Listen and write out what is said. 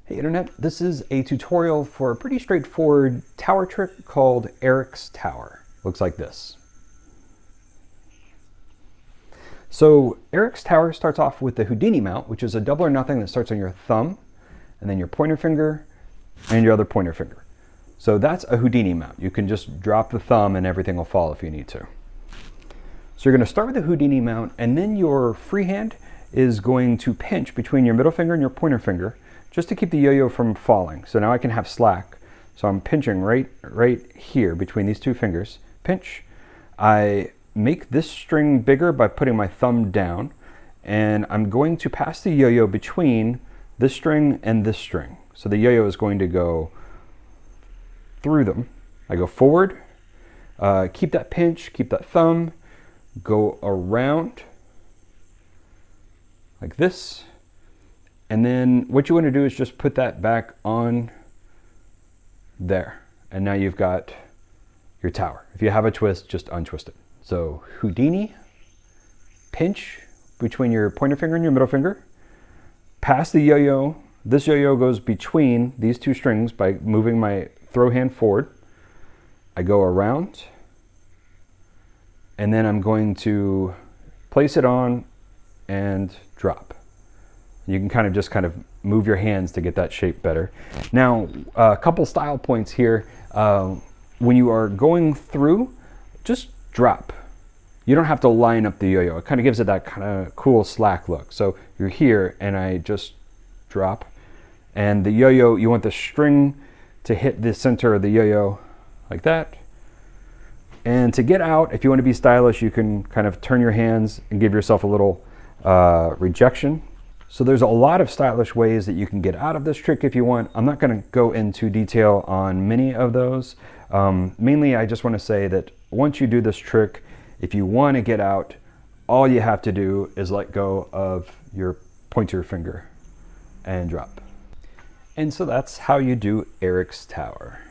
Hey Internet, this is a tutorial for a pretty straightforward tower trick called Erich's tower. Looks like this. So Erich's tower starts off with the Houdini mount, which is a double or nothing that starts on your thumb, and then your pointer finger, and your other pointer finger. So that's a Houdini mount. You can just drop the thumb and everything will fall if you need to. So you're going to start with the Houdini mount, and then your free hand is going to pinch between your middle finger and your pointer finger, just to keep the yo-yo from falling. So now I can have slack. So I'm pinching right here between these two fingers. Pinch. I make this string bigger by putting my thumb down, and I'm going to pass the yo-yo between this string and this string. So the yo-yo is going to go through them. I go forward, keep that pinch, keep that thumb, go around like this. And then what you want to do is just put that back on there. And now you've got your tower. If you have a twist, just untwist it. So Houdini, pinch between your pointer finger and your middle finger, pass the yo-yo. This yo-yo goes between these two strings by moving my throw hand forward. I go around, and then I'm going to place it on and drop. You can kind of move your hands to get that shape better. Now, a couple style points here. When you are going through, just drop. You don't have to line up the yo-yo. It kind of gives it that kind of cool slack look. So you're here, and I just drop. And the yo-yo, you want the string to hit the center of the yo-yo like that. And to get out, if you want to be stylish, you can kind of turn your hands and give yourself a little rejection. So there's a lot of stylish ways that you can get out of this trick if you want. I'm not going to go into detail on many of those. Mainly, I just want to say that once you do this trick, if you want to get out, all you have to do is let go of your pointer finger and drop. And so that's how you do Erich's tower.